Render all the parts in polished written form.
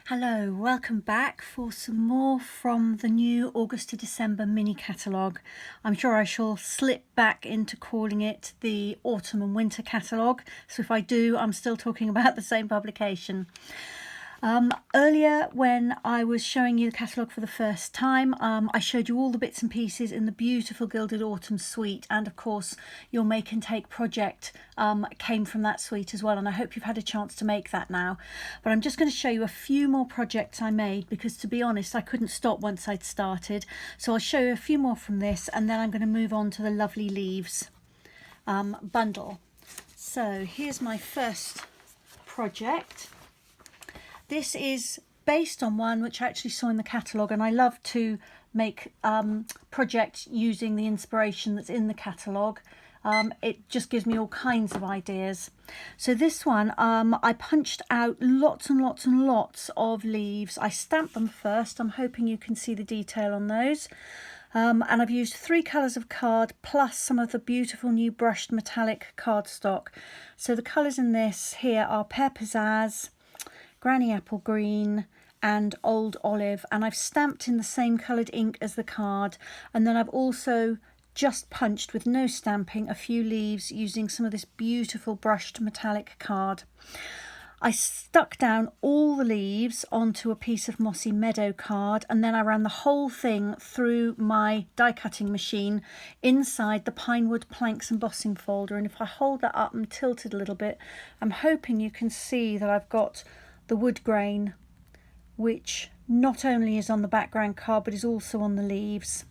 Hello, welcome back for some more from the new August to December mini catalogue. I'm sure I shall slip back into calling it the autumn and winter catalogue, so if I do, I'm still talking about the same publication. Earlier when I was showing you the catalogue for the first time, I showed you all the bits and pieces in the beautiful Gilded Autumn suite, and of course your Make and Take project came from that suite as well, and I hope you've had a chance to make that now. But I'm just going to show you a few more projects I made because, to be honest, I couldn't stop once I'd started. So I'll show you a few more from this, and then I'm going to move on to the lovely leaves bundle. So here's my first project. This is based on one which I actually saw in the catalogue, and I love to make projects using the inspiration that's in the catalogue. It just gives me all kinds of ideas. So this one, I punched out lots and lots and lots of leaves. I stamped them first. I'm hoping you can see the detail on those. And I've used 3 colours of card plus some of the beautiful new brushed metallic cardstock. So the colours in this here are Pear Pizzazz, Granny Apple Green and Old Olive, and I've stamped in the same coloured ink as the card, and then I've also just punched with no stamping a few leaves using some of this beautiful brushed metallic card. I stuck down all the leaves onto a piece of Mossy Meadow card, and then I ran the whole thing through my die cutting machine inside the Pinewood Planks embossing folder. And if I hold that up and tilt it a little bit, I'm hoping you can see that I've got the wood grain, which not only is on the background card but is also on the leaves.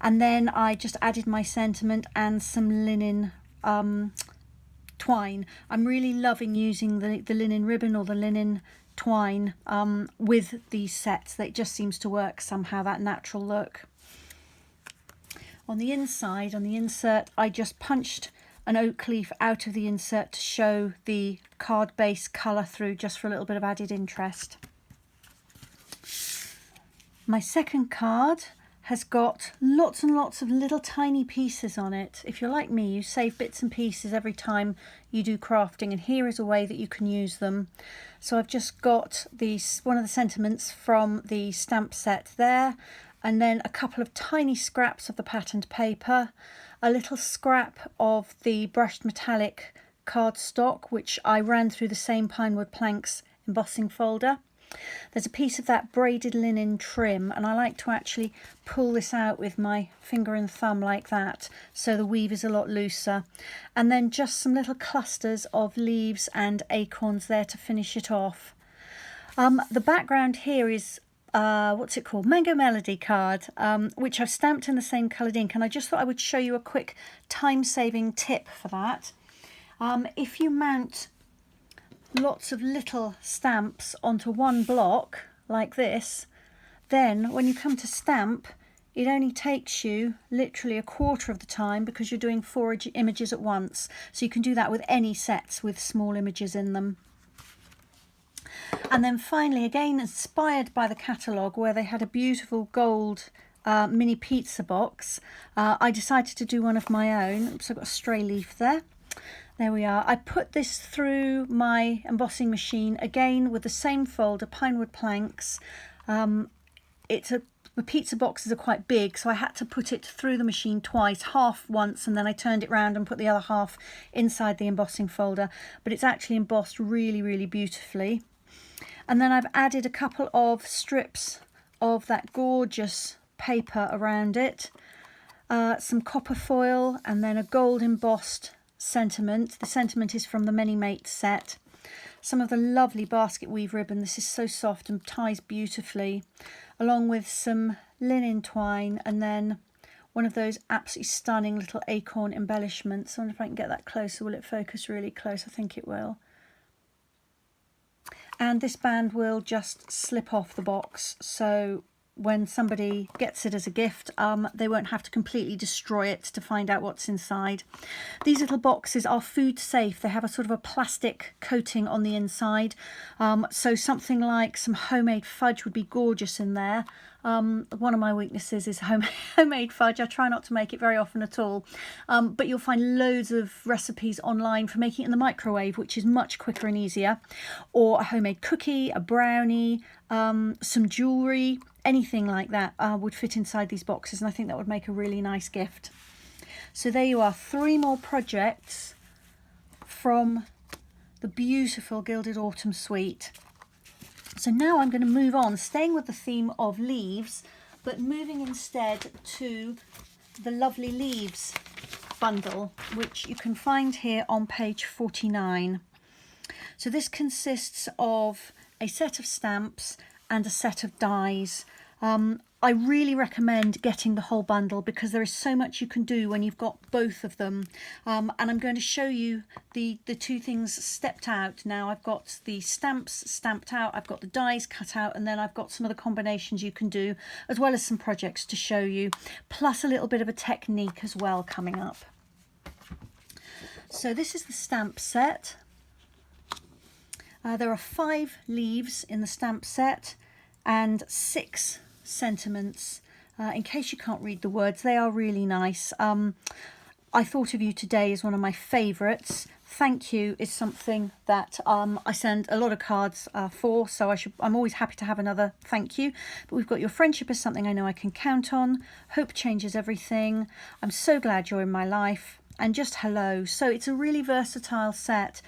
And then I just added my sentiment and some linen twine. I'm really loving using the linen ribbon or the linen twine with these sets. That just seems to work somehow, that natural look. On the inside, on the insert, I just punched an oak leaf out of the insert to show the card base colour through, just for a little bit of added interest. My second card has got lots and lots of little tiny pieces on it. If you're like me, you save bits and pieces every time you do crafting, and here is a way that you can use them. So I've just got one of the sentiments from the stamp set there, and then a couple of tiny scraps of the patterned paper, a little scrap of the brushed metallic cardstock, which I ran through the same Pinewood Planks embossing folder. There's a piece of that braided linen trim, and I like to actually pull this out with my finger and thumb like that, so the weave is a lot looser. And then just some little clusters of leaves and acorns there to finish it off. The background here is what's it called? Mango Melody card, which I've stamped in the same coloured ink, and I just thought I would show you a quick time-saving tip for that. If you mount lots of little stamps onto one block like this, then when you come to stamp, it only takes you literally a quarter of the time because you're doing 4 images at once. So you can do that with any sets with small images in them. And then finally, again inspired by the catalogue where they had a beautiful gold mini pizza box, I decided to do one of my own. So I've got a stray leaf there. There we are. I put this through my embossing machine again with the same folder, Pinewood Planks. The pizza boxes are quite big, so I had to put it through the machine twice, half once, and then I turned it round and put the other half inside the embossing folder. But it's actually embossed really, really beautifully. And then I've added a couple of strips of that gorgeous paper around it, some copper foil, and then a gold embossed sentiment. The sentiment is from the Many Mates set. Some of the lovely basket weave ribbon. This is so soft and ties beautifully, along with some linen twine, and then one of those absolutely stunning little acorn embellishments. I wonder if I can get that closer. Will it focus really close? I think it will. And this band will just slip off the box, so when somebody gets it as a gift, they won't have to completely destroy it to find out what's inside. These little boxes are food safe. They have a sort of a plastic coating on the inside. So something like some homemade fudge would be gorgeous in there. One of my weaknesses is homemade fudge. I try not to make it very often at all. But you'll find loads of recipes online for making it in the microwave, which is much quicker and easier. Or a homemade cookie, a brownie, some jewellery, anything like that would fit inside these boxes, and I think that would make a really nice gift. So there you are, 3 more projects from the beautiful Gilded Autumn suite. So now I'm going to move on, staying with the theme of leaves, but moving instead to the Lovely Leaves bundle, which you can find here on page 49. So this consists of a set of stamps and a set of dies. I really recommend getting the whole bundle because there is so much you can do when you've got both of them. And I'm going to show you the 2 things stepped out now. I've got the stamps stamped out, I've got the dies cut out, and then I've got some of the combinations you can do, as well as some projects to show you, plus a little bit of a technique as well coming up. So this is the stamp set. There are 5 leaves in the stamp set and 6 sentiments. In case you can't read the words, they are really nice. I thought of you today as one of my favourites. Thank you is something that I send a lot of cards for, so I'm always happy to have another thank you. But we've got your friendship is something I know I can count on. Hope changes everything. I'm so glad you're in my life. And just hello. So it's a really versatile set.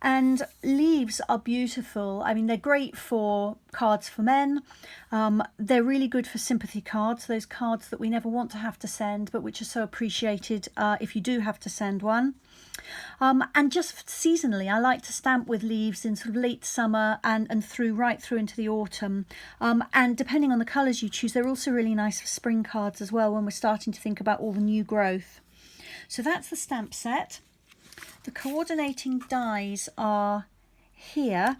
And leaves are beautiful. I mean, they're great for cards for men. They're really good for sympathy cards, those cards that we never want to have to send, but which are so appreciated if you do have to send one. And just seasonally, I like to stamp with leaves in sort of late summer and right through into the autumn. And depending on the colours you choose, they're also really nice for spring cards as well when we're starting to think about all the new growth. So that's the stamp set. The coordinating dies are here,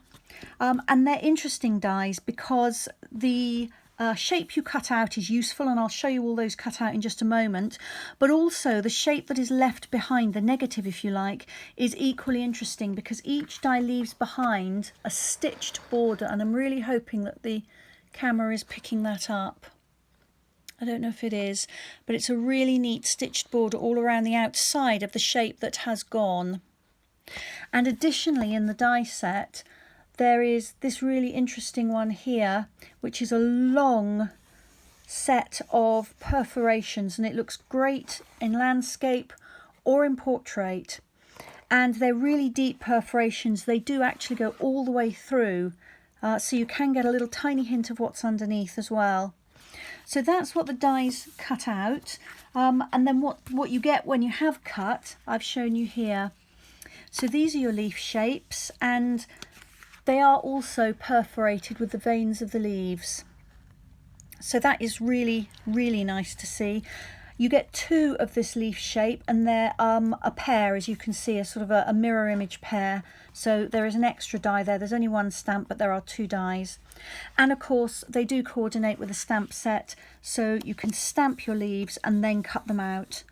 and they're interesting dies because the shape you cut out is useful, and I'll show you all those cut out in just a moment, but also the shape that is left behind, the negative if you like, is equally interesting because each die leaves behind a stitched border, and I'm really hoping that the camera is picking that up. I don't know if it is, but it's a really neat stitched border all around the outside of the shape that has gone. And additionally in the die set there is this really interesting one here, which is a long set of perforations, and it looks great in landscape or in portrait. And they're really deep perforations. They do actually go all the way through, so you can get a little tiny hint of what's underneath as well. So that's what the dies cut out, and then what you get when you have cut, I've shown you here. So these are your leaf shapes, and they are also perforated with the veins of the leaves. So that is really, really nice to see. You get 2 of this leaf shape, and they're a pair, as you can see, a sort of a mirror image pair. So there is an extra die there. There's only 1 stamp, but there are 2 dies. And of course, they do coordinate with the stamp set, so you can stamp your leaves and then cut them out.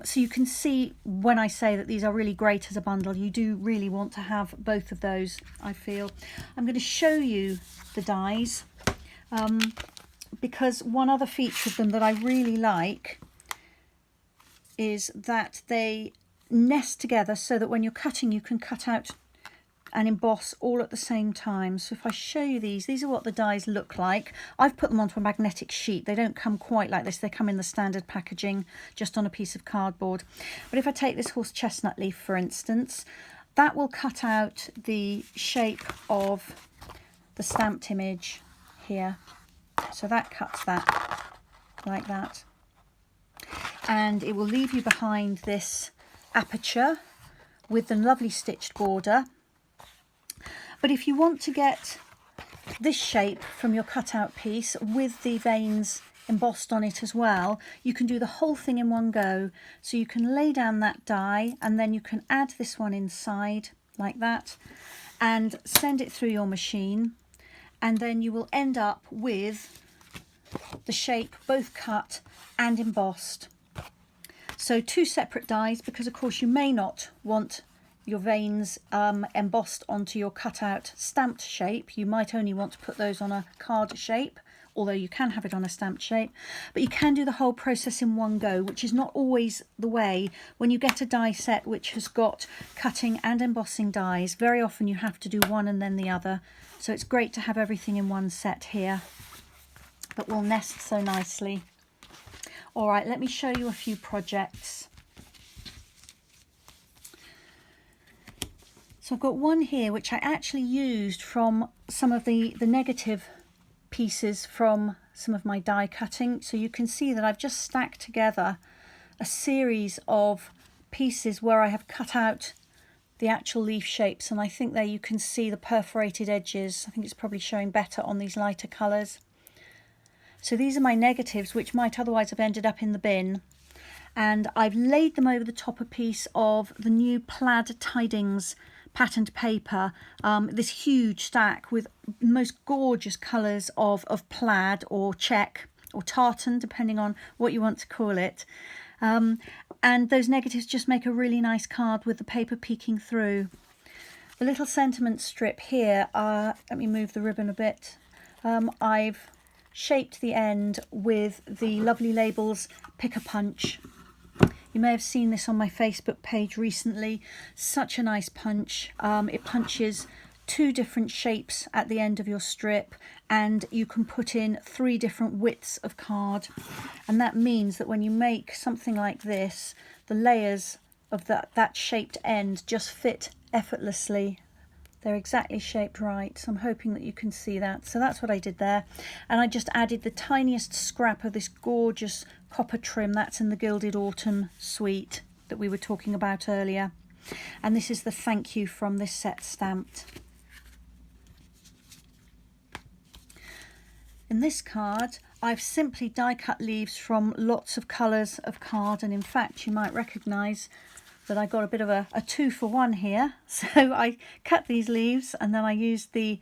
So you can see when I say that these are really great as a bundle, you do really want to have both of those, I feel. I'm going to show you the dies because one other feature of them that I really like is that they nest together so that when you're cutting you can cut out and emboss all at the same time. So if I show you these are what the dies look like. I've put them onto a magnetic sheet. They don't come quite like this. They come in the standard packaging, just on a piece of cardboard. But if I take this horse chestnut leaf, for instance, that will cut out the shape of the stamped image here. So that cuts that like that. And it will leave you behind this aperture with the lovely stitched border. But if you want to get this shape from your cutout piece with the veins embossed on it as well, you can do the whole thing in one go. So you can lay down that die and then you can add this one inside like that and send it through your machine, and then you will end up with the shape both cut and embossed. So 2 separate dies, because of course you may not want your veins embossed onto your cutout stamped shape. You might only want to put those on a card shape, although you can have it on a stamped shape. But you can do the whole process in one go, which is not always the way when you get a die set which has got cutting and embossing dies. Very often you have to do one and then the other. So it's great to have everything in one set here that will nest so nicely. All right, let me show you a few projects. So I've got one here which I actually used from some of the negative pieces from some of my die cutting. So you can see that I've just stacked together a series of pieces where I have cut out the actual leaf shapes, and I think there you can see the perforated edges. I think it's probably showing better on these lighter colours. So these are my negatives, which might otherwise have ended up in the bin. And I've laid them over the top a piece of the new plaid tidings patterned paper, this huge stack with most gorgeous colours of plaid or check or tartan, depending on what you want to call it. And those negatives just make a really nice card with the paper peeking through. The little sentiment strip here, let me move the ribbon a bit. I've shaped the end with the Lovely Labels Pick-a-Punch. You may have seen this on my Facebook page recently. Such a nice punch. It punches 2 different shapes at the end of your strip, and you can put in 3 different widths of card. And that means that when you make something like this, the layers of that shaped end just fit effortlessly. They're exactly shaped right, so I'm hoping that you can see that. So that's what I did there. And I just added the tiniest scrap of this gorgeous copper trim. That's in the Gilded Autumn suite that we were talking about earlier. And this is the thank you from this set stamped. In this card, I've simply die cut leaves from lots of colours of card, and in fact you might recognise that I got a bit of a 2-for-1 here. So I cut these leaves and then I used the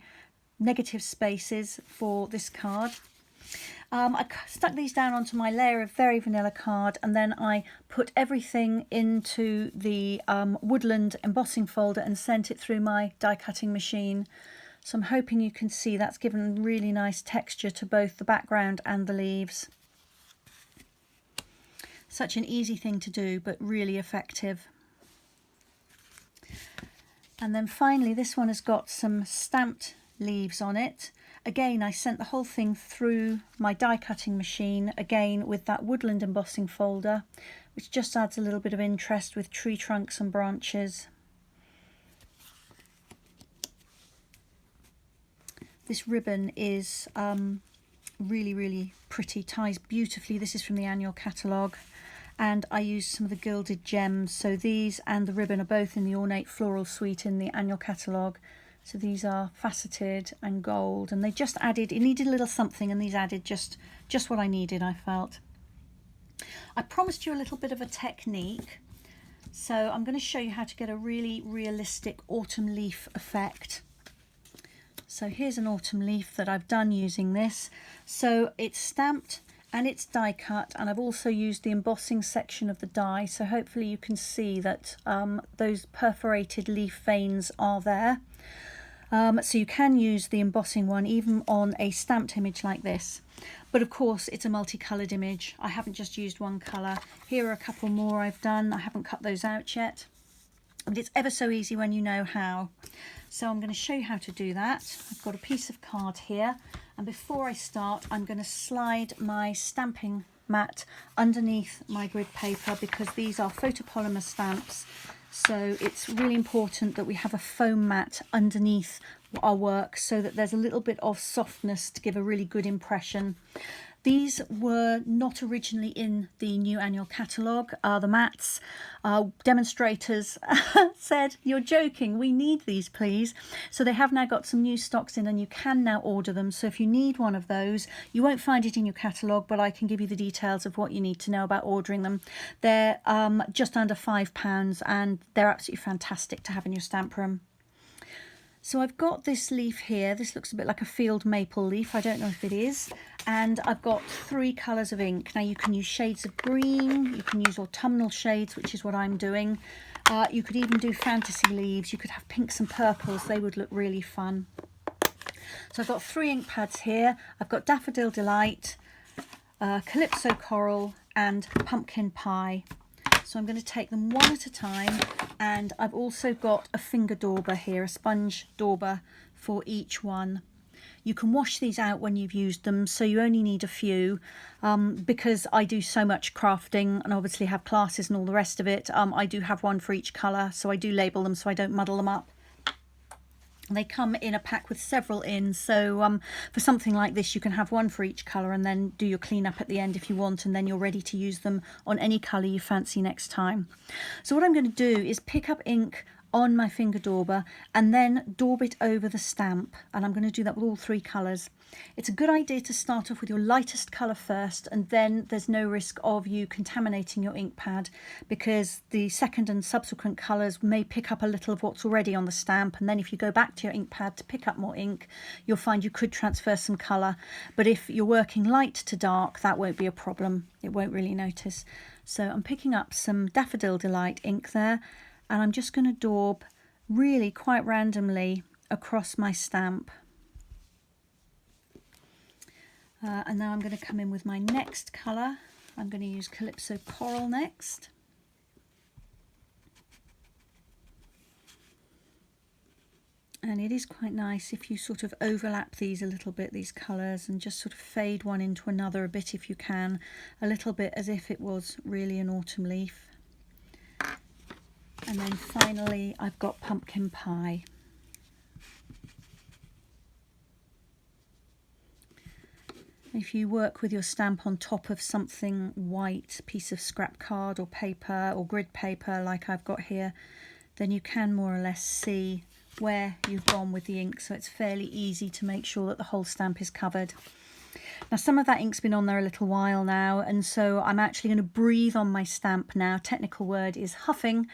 negative spaces for this card. I stuck these down onto my layer of very vanilla card, and then I put everything into the woodland embossing folder and sent it through my die cutting machine. So I'm hoping you can see that's given really nice texture to both the background and the leaves. Such an easy thing to do, but really effective. And then finally, this one has got some stamped leaves on it. Again, I sent the whole thing through my die cutting machine, again with that woodland embossing folder, which just adds a little bit of interest with tree trunks and branches. This ribbon is really, really pretty, ties beautifully. This is from the annual catalogue. And I used some of the gilded gems. So these and the ribbon are both in the Ornate Floral Suite in the annual catalogue. So these are faceted and gold, and they just added, it needed a little something, and these added just what I needed, I felt. I promised you a little bit of a technique. So I'm going to show you how to get a really realistic autumn leaf effect. So here's an autumn leaf that I've done using this. So it's stamped and it's die cut, and I've also used the embossing section of the die, so hopefully you can see that those perforated leaf veins are there. So you can use the embossing one even on a stamped image like this, but of course it's a multicoloured image. I haven't just used one colour. Here are a couple more I've done. I haven't cut those out yet, but it's ever so easy when you know how. So I'm going to show you how to do that. I've got a piece of card here, and before I start I'm going to slide my stamping mat underneath my grid paper, because these are photopolymer stamps, so it's really important that we have a foam mat underneath our work so that there's a little bit of softness to give a really good impression. These were not originally in the new annual catalogue, the mats. Demonstrators said, "You're joking, we need these please." So they have now got some new stocks in, and you can now order them. So if you need one of those, you won't find it in your catalogue, but I can give you the details of what you need to know about ordering them. They're just under £5, and they're absolutely fantastic to have in your stamp room. So I've got this leaf here. This looks a bit like a field maple leaf. I don't know if it is. And I've got 3 colours of ink. Now you can use shades of green, you can use autumnal shades, which is what I'm doing. You could even do fantasy leaves. You could have pinks and purples. They would look really fun. So I've got 3 ink pads here. I've got Daffodil Delight, Calypso Coral and Pumpkin Pie. So I'm going to take them one at a time, and I've also got a finger dauber here, a sponge dauber for each one. You can wash these out when you've used them, so you only need a few. Because I do so much crafting and obviously have classes and all the rest of it, I do have one for each colour, so I do label them so I don't muddle them up. They come in a pack with several in, so for something like this you can have one for each colour and then do your cleanup at the end if you want, and then you're ready to use them on any colour you fancy next time. So what I'm going to do is pick up ink on my finger dauber and then daub it over the stamp, and I'm going to do that with all 3 colours. It's a good idea to start off with your lightest colour first, and then there's no risk of you contaminating your ink pad, because the second and subsequent colours may pick up a little of what's already on the stamp, and then if you go back to your ink pad to pick up more ink, you'll find you could transfer some colour. But if you're working light to dark, that won't be a problem. It won't really notice. So I'm picking up some Daffodil Delight ink there, and I'm just going to daub really quite randomly across my stamp. And now I'm going to come in with my next colour. I'm going to use Calypso Coral next. And it is quite nice if you sort of overlap these a little bit, these colours, and just sort of fade one into another a bit if you can, a little bit as if it was really an autumn leaf. And then finally I've got Pumpkin Pie. If you work with your stamp on top of something white, piece of scrap card or paper or grid paper like I've got here, then you can more or less see where you've gone with the ink, so it's fairly easy to make sure that the whole stamp is covered. Now some of that ink's been on there a little while now, and so I'm actually going to breathe on my stamp now. Technical word is huffing,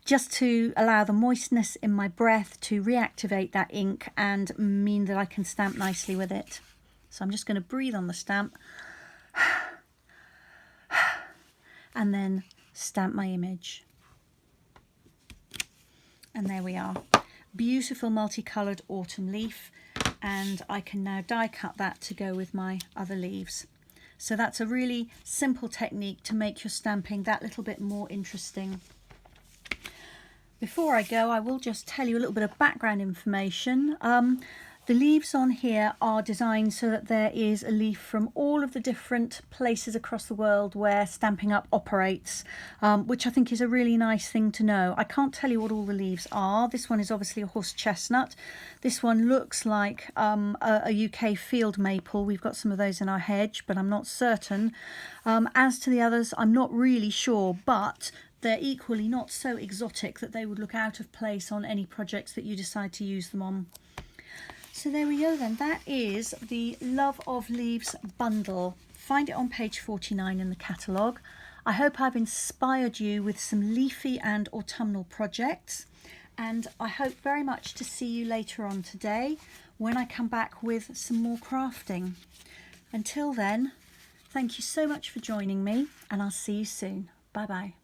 just to allow the moistness in my breath to reactivate that ink and mean that I can stamp nicely with it. So I'm just going to breathe on the stamp and then stamp my image. And there we are. Beautiful multicoloured autumn leaf, and I can now die cut that to go with my other leaves. So that's a really simple technique to make your stamping that little bit more interesting. Before I go, I will just tell you a little bit of background information. The leaves on here are designed so that there is a leaf from all of the different places across the world where Stampin' Up! Operates, which I think is a really nice thing to know. I can't tell you what all the leaves are. This one is obviously a horse chestnut. This one looks like a UK field maple. We've got some of those in our hedge, but I'm not certain. As to the others, I'm not really sure, but they're equally not so exotic that they would look out of place on any projects that you decide to use them on. So there we go then, that is the Love of Leaves bundle. Find it on page 49 in the catalogue. I hope I've inspired you with some leafy and autumnal projects, and I hope very much to see you later on today when I come back with some more crafting. Until then, thank you so much for joining me, and I'll see you soon. Bye bye.